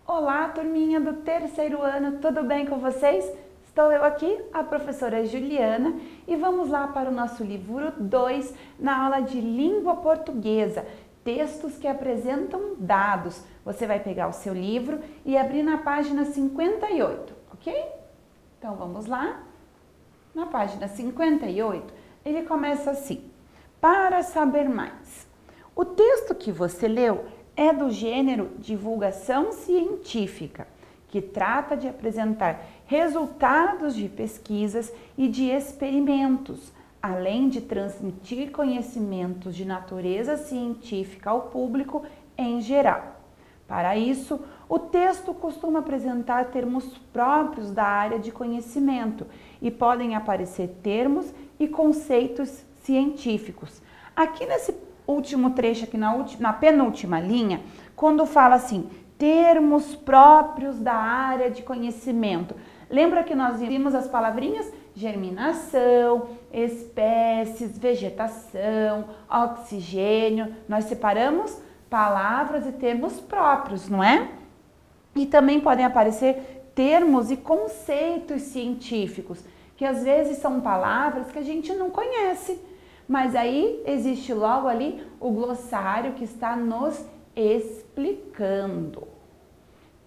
Olá, turminha do terceiro ano, tudo bem com vocês? Estou eu aqui, a professora Juliana, e vamos lá para o nosso livro 2, na aula de língua portuguesa, textos que apresentam dados. Você vai pegar o seu livro e abrir na página 58, ok? Então vamos lá. Na página 58, ele começa assim: para saber mais. O texto que você leu é do gênero divulgação científica, que trata de apresentar resultados de pesquisas e de experimentos, além de transmitir conhecimentos de natureza científica ao público em geral. Para isso, o texto costuma apresentar termos próprios da área de conhecimento e podem aparecer termos e conceitos científicos. Aqui nesse último trecho, aqui na penúltima linha, quando fala assim, termos próprios da área de conhecimento. Lembra que nós vimos as palavrinhas? Germinação, espécies, vegetação, oxigênio. Nós separamos palavras e termos próprios, não é? E também podem aparecer termos e conceitos científicos, que às vezes são palavras que a gente não conhece. Mas aí existe logo ali o glossário que está nos explicando.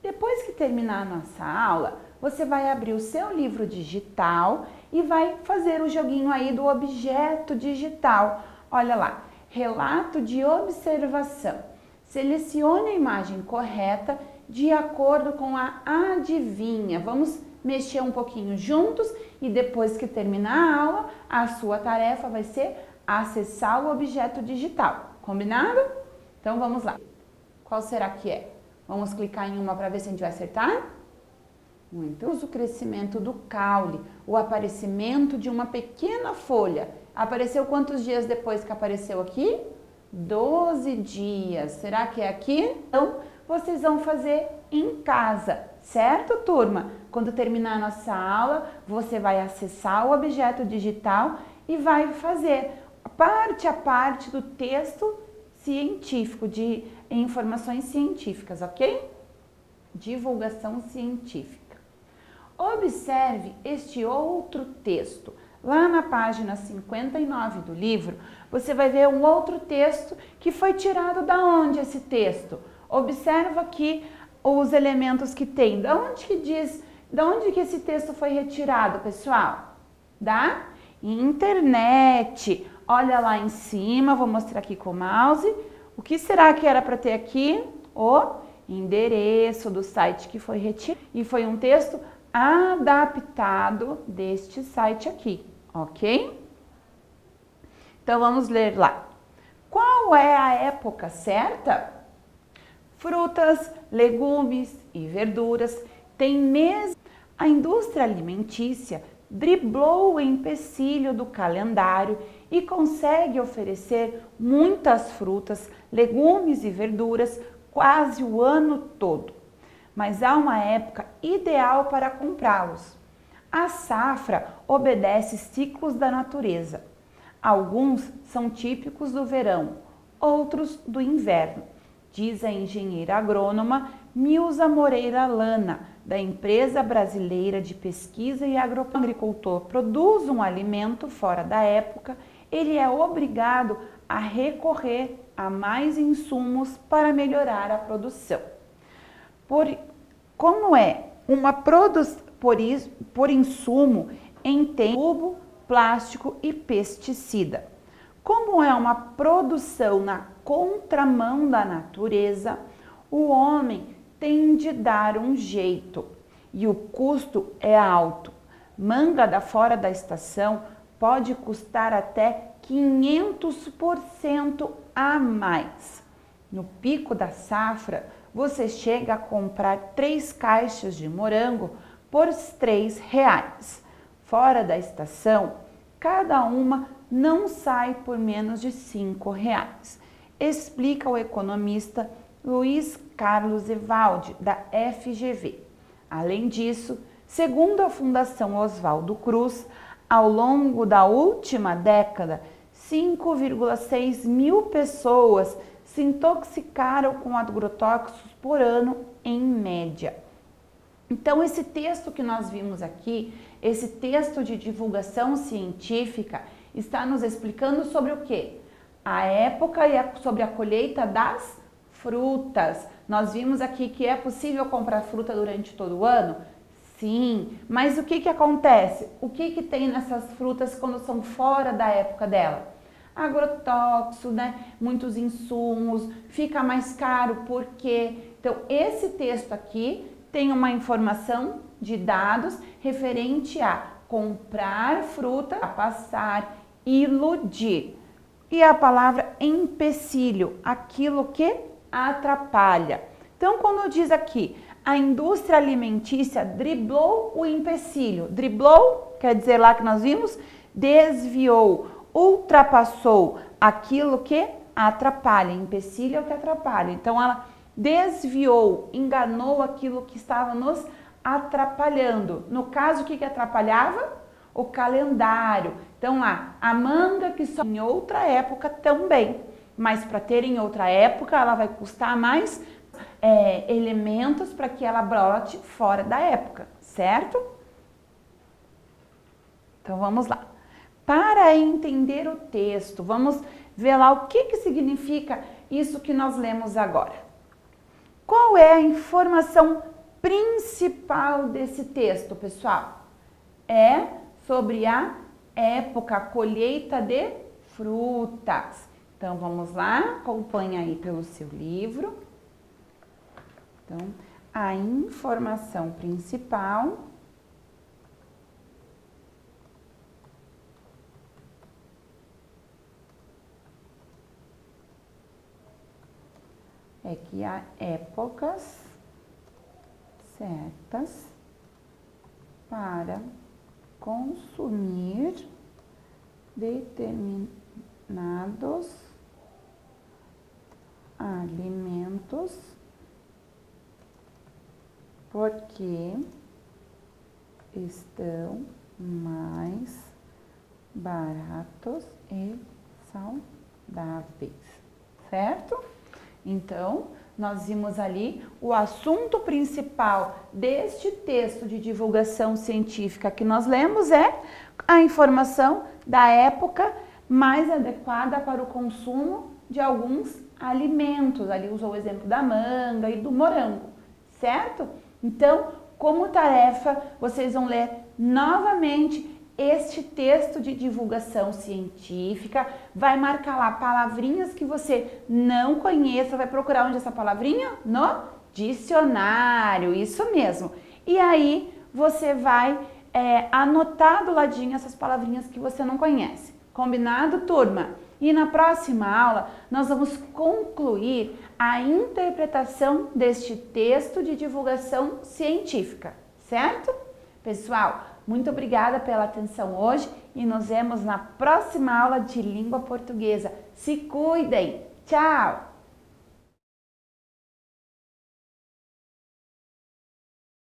Depois que terminar a nossa aula, você vai abrir o seu livro digital e vai fazer o joguinho aí do objeto digital. Olha lá, relato de observação. Selecione a imagem correta de acordo com a adivinha. Vamos mexer um pouquinho juntos e depois que terminar a aula, a sua tarefa vai ser acessar o objeto digital. Combinado? Então vamos lá. Qual será que é? Vamos clicar em uma para ver se a gente vai acertar? Muito. O crescimento do caule, o aparecimento de uma pequena folha. Apareceu quantos dias depois que apareceu aqui? 12 dias. Será que é aqui? Então, vocês vão fazer em casa, certo, turma? Quando terminar a nossa aula, você vai acessar o objeto digital e vai fazer parte a parte do texto científico, de informações científicas, ok? Divulgação científica. Observe este outro texto. Lá na página 59 do livro, você vai ver um outro texto que foi tirado da onde esse texto? Observa aqui os elementos que tem. Da onde que esse texto foi retirado, pessoal? Da internet. Olha lá em cima, vou mostrar aqui com o mouse. O que será que era para ter aqui? O endereço do site que foi retirado. E foi um texto adaptado deste site aqui, ok? Então vamos ler lá. Qual é a época certa? Frutas, legumes e verduras têm meses. A indústria alimentícia driblou o empecilho do calendário e consegue oferecer muitas frutas, legumes e verduras quase o ano todo. Mas há uma época ideal para comprá-los. A safra obedece ciclos da natureza. Alguns são típicos do verão, outros do inverno, diz a engenheira agrônoma Milza Moreira Lana, da Empresa Brasileira de Pesquisa e Agropecuária. O agricultor produz um alimento fora da época, ele é obrigado a recorrer a mais insumos para melhorar a produção. Como é uma produção por insumo em tubo, plástico e pesticida. Como é uma produção na contramão da natureza, o homem tem de dar um jeito e o custo é alto. Manga da fora da estação pode custar até 500% a mais. No pico da safra, você chega a comprar 3 caixas de morango por R$3. Fora da estação, cada uma não sai por menos de R$5, explica o economista Luiz Carlos Evaldi, da FGV. Além disso, segundo a Fundação Oswaldo Cruz, ao longo da última década, 5,6 mil pessoas se intoxicaram com agrotóxicos por ano em média. Então, esse texto que nós vimos aqui, esse texto de divulgação científica, está nos explicando sobre o quê? A época e sobre a colheita das frutas. Nós vimos aqui que é possível comprar fruta durante todo o ano? Sim, mas o que acontece? O que tem nessas frutas quando são fora da época dela? Agrotóxico, né? Muitos insumos, fica mais caro, por quê? Então, esse texto aqui tem uma informação de dados referente a comprar fruta, a passar, iludir. E a palavra empecilho, aquilo que atrapalha. Então, quando diz aqui, a indústria alimentícia driblou o empecilho. Driblou, quer dizer lá que nós vimos, desviou, ultrapassou aquilo que atrapalha. Empecilho é o que atrapalha. Então, ela desviou, enganou aquilo que estava nos atrapalhando. No caso, o que atrapalhava? O calendário. Então, lá, a manga que só em outra época também. Mas para ter em outra época, ela vai custar mais elementos para que ela brote fora da época, certo? Então, vamos lá. Para entender o texto, vamos ver lá o que significa isso que nós lemos agora. Qual é a informação principal desse texto, pessoal? É sobre a época, a colheita de frutas. Então, vamos lá, acompanha aí pelo seu livro. Então, a informação principal é que há épocas certas para consumir determinados alimentos, porque estão mais baratos e saudáveis, certo? Então, nós vimos ali o assunto principal deste texto de divulgação científica que nós lemos é a informação da época mais adequada para o consumo de alguns alimentos. Ali usou o exemplo da manga e do morango, certo? Então, como tarefa, vocês vão ler novamente este texto de divulgação científica, vai marcar lá palavrinhas que você não conheça, vai procurar onde essa palavrinha? No dicionário, isso mesmo. E aí você vai anotar do ladinho essas palavrinhas que você não conhece. Combinado, turma? E na próxima aula nós vamos concluir a interpretação deste texto de divulgação científica, certo? Pessoal, muito obrigada pela atenção hoje e nos vemos na próxima aula de língua portuguesa. Se cuidem! Tchau!